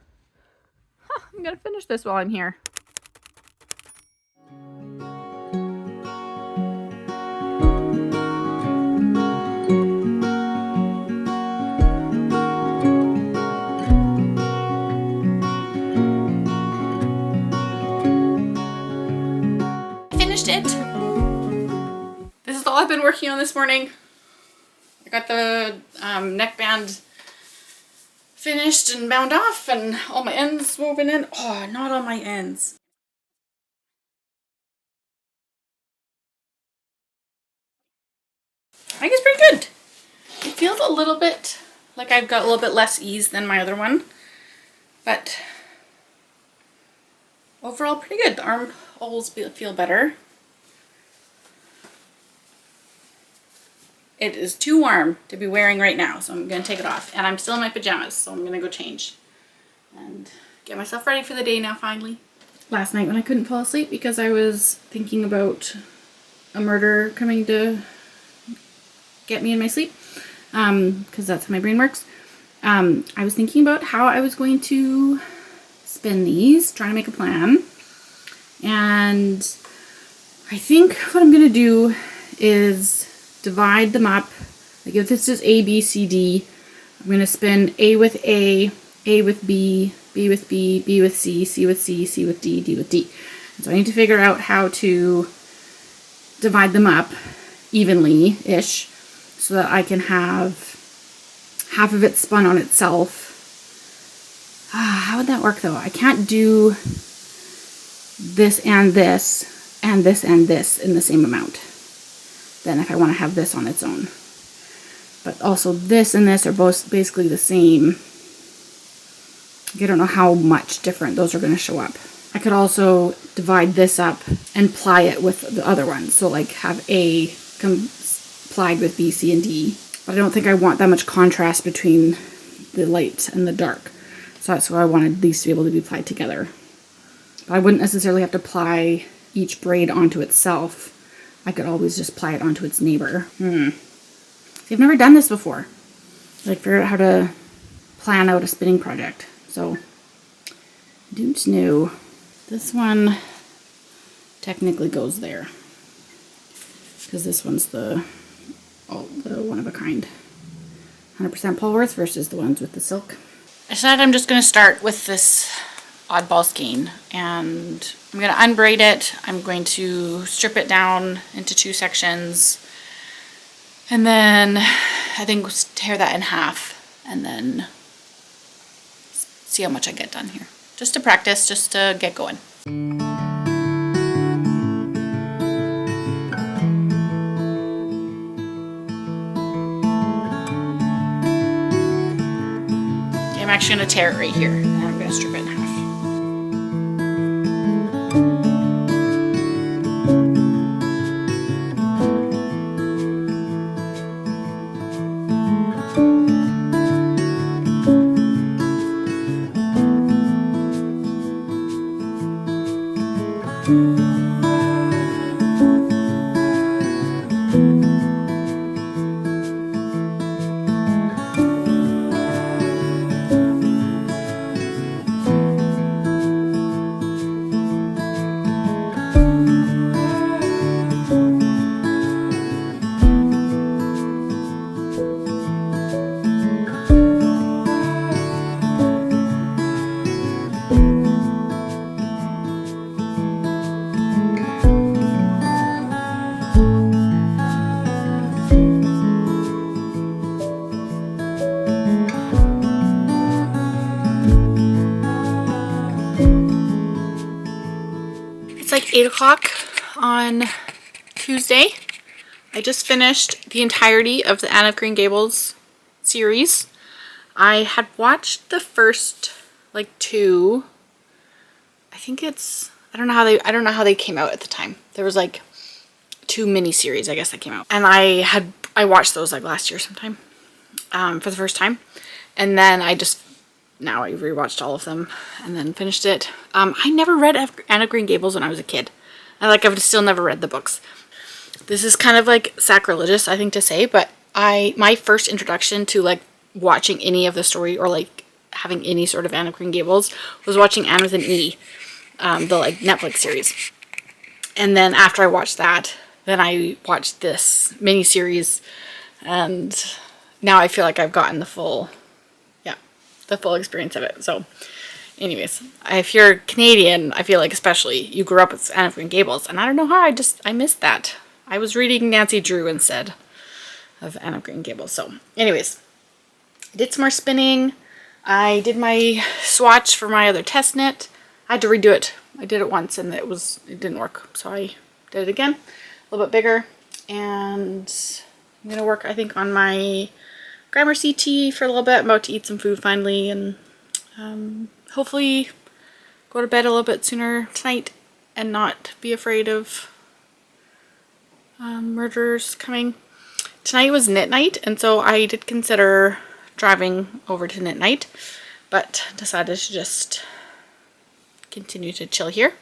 I'm gonna finish this while I'm here. It. This is all I've been working on this morning. I got the neckband finished and bound off and all my ends woven in. Oh, not all my ends. I think it's pretty good. It feels a little bit like I've got a little bit less ease than my other one, but overall pretty good. The armholes feel better. It is too warm to be wearing right now, so I'm going to take it off. And I'm still in my pajamas, so I'm going to go change and get myself ready for the day now finally. Last night when I couldn't fall asleep because I was thinking about a murder coming to get me in my sleep, because that's how my brain works. I was thinking about how I was going to spin these, trying to make a plan. And I think what I'm going to do is divide them up. Like if this is A, B, C, D, I'm going to spin A with A with B, B with B, B with C, C with C, C with D, D with D. And so I need to figure out how to divide them up evenly-ish so that I can have half of it spun on itself. How would that work though? I can't do this and this and this and this in the same amount then if I want to have this on its own. But also this and this are both basically the same. I don't know how much different those are going to show up. I could also divide this up and ply it with the other one. So like have A plied with B, C, and D. But I don't think I want that much contrast between the light and the dark. So that's why I wanted these to be able to be plied together. But I wouldn't necessarily have to ply each braid onto itself. I could always just ply it onto its neighbor. See, I've never done this before. Like figure out how to plan out a spinning project. So, don't know. This one technically goes there. Because this one's the one of a kind. 100% Polworth versus the ones with the silk. I decided I'm just going to start with this oddball skein. And I'm going to unbraid it. I'm going to strip it down into 2 sections. And then I think tear that in half. And then see how much I get done here. Just to practice, just to get going. Okay, I'm actually going to tear it right here, and I'm going to strip it in half. It's like 8 o'clock on Tuesday. I just finished the entirety of the Anne of Green Gables series. I had watched the first like 2. I think it's I don't know how they came out at the time. There was like 2 miniseries I guess that came out. And I watched those like last year sometime for the first time. And then I rewatched all of them and then finished it. I never read Anne of Green Gables when I was a kid. I've still never read the books. This is kind of like sacrilegious, I think, to say, but my first introduction to like watching any of the story or like having any sort of Anne of Green Gables was watching Anne with an E, the like Netflix series. And then after I watched that, then I watched this miniseries, and now I feel like I've gotten the full experience of it. So anyways, if you're Canadian, I feel like especially you grew up with Anne of Green Gables, and I don't know how I missed that. I was reading Nancy Drew instead of Anne of Green Gables. So anyways, I did some more spinning. I did my swatch for my other test knit. I had to redo it. I did it once and it didn't work, so I did it again, a little bit bigger. And I'm gonna work, I think, on my Gramercy tea for a little bit. I'm about to eat some food finally, and hopefully go to bed a little bit sooner tonight and not be afraid of murderers coming. Tonight was knit night, and so I did consider driving over to knit night, but decided to just continue to chill here.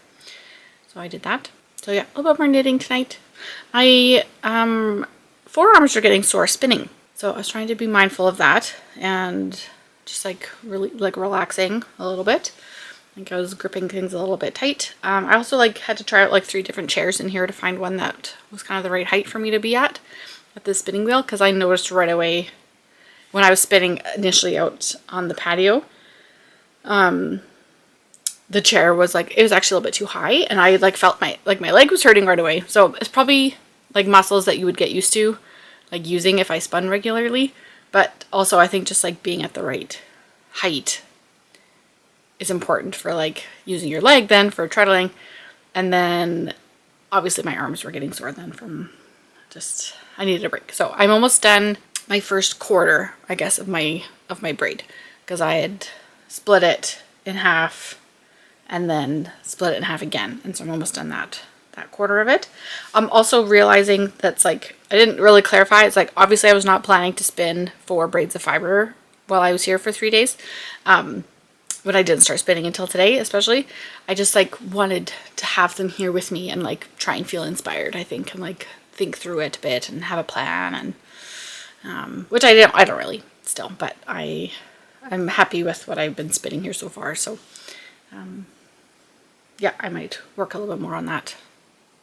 So I did that. So yeah, a little bit more knitting tonight. My forearms are getting sore spinning. So I was trying to be mindful of that and just like really like relaxing a little bit. I think I was gripping things a little bit tight. I also like had to try out like 3 different chairs in here to find one that was kind of the right height for me to be at the spinning wheel, because I noticed right away when I was spinning initially out on the patio, the chair was like, it was actually a little bit too high, and I like felt my leg was hurting right away. So it's probably like muscles that you would get used to like using if I spun regularly, but also I think just like being at the right height is important for like using your leg then for treadling. And then obviously my arms were getting sore then from just, I needed a break. So I'm almost done my first quarter, I guess, of my braid, because I had split it in half and then split it in half again. And so I'm almost done that quarter of it. I'm also realizing that's like, I didn't really clarify. It's like, obviously I was not planning to spin 4 braids of fiber while I was here for 3 days. But I didn't start spinning until today, especially. I just like wanted to have them here with me and like try and feel inspired, I think, and like think through it a bit and have a plan, and which I don't really still, but I'm happy with what I've been spinning here so far. So yeah, I might work a little bit more on that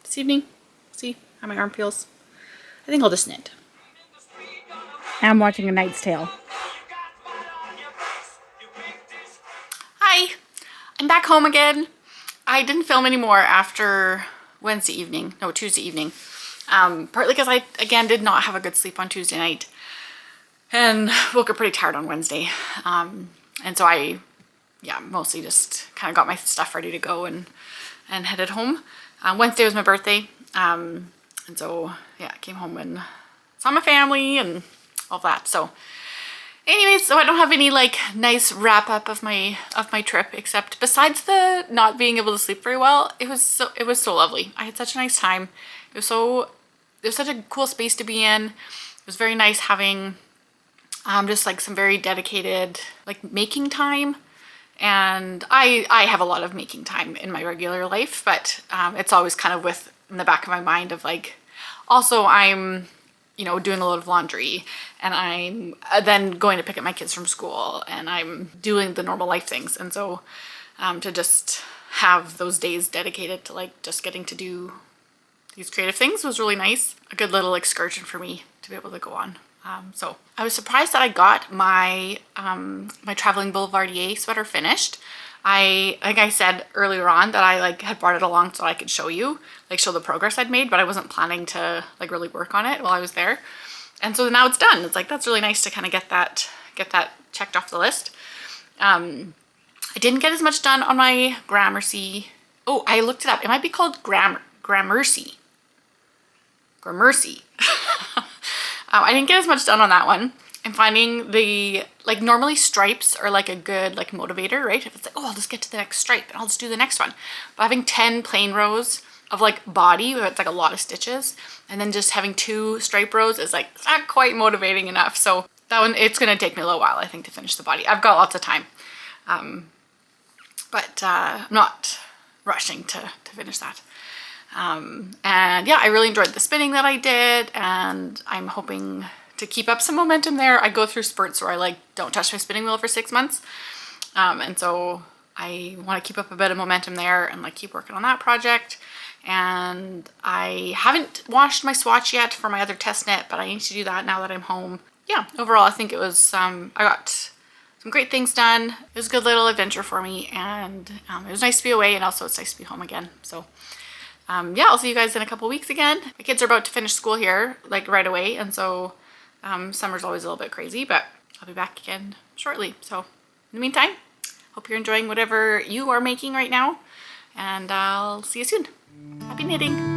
this evening. See how my arm feels. I think I'll just knit. I'm watching A Knight's Tale. Hi, I'm back home again. I didn't film anymore after Tuesday evening. Partly because I, again, did not have a good sleep on Tuesday night and woke up pretty tired on Wednesday. And so I, mostly just kind of got my stuff ready to go and headed home. Wednesday was my birthday. And so, yeah, I came home and saw my family and all that. So anyways, so I don't have any like nice wrap up of my trip, except besides the not being able to sleep very well, it was so lovely. I had such a nice time. It was such a cool space to be in. It was very nice having just like some very dedicated like making time. And I have a lot of making time in my regular life, but it's always kind of in the back of my mind of like, also I'm, doing a load of laundry, and I'm then going to pick up my kids from school, and I'm doing the normal life things. And so to just have those days dedicated to like just getting to do these creative things was really nice. A good little excursion for me to be able to go on. So I was surprised that I got my my traveling Boulevardier sweater finished. Like I said earlier on that I like had brought it along so I could show the progress I'd made, but I wasn't planning to like really work on it while I was there. And so now it's done. It's like, that's really nice to kind of get that checked off the list. I didn't get as much done on my Gramercy. Oh, I looked it up. It might be called Gramercy. Gramercy. I didn't get as much done on that one. I'm finding normally stripes are like a good like motivator, right? If it's like, oh, I'll just get to the next stripe and I'll just do the next one. But having 10 plain rows of like body, where it's like a lot of stitches, and then just having 2 stripe rows is like not quite motivating enough. So that one, it's gonna take me a little while, I think, to finish the body. I've got lots of time, but I'm not rushing to finish that. And yeah, I really enjoyed the spinning that I did, and I'm hoping to keep up some momentum there. I go through spurts where I like don't touch my spinning wheel for 6 months. And so I want to keep up a bit of momentum there and like keep working on that project. And I haven't washed my swatch yet for my other test knit, but I need to do that now that I'm home. Yeah, overall I think it was, I got some great things done. It was a good little adventure for me, and it was nice to be away, and also it's nice to be home again. So yeah, I'll see you guys in a couple weeks again. My kids are about to finish school here like right away, and so summer's always a little bit crazy, but I'll be back again shortly. So in the meantime, hope you're enjoying whatever you are making right now, and I'll see you soon. Happy knitting!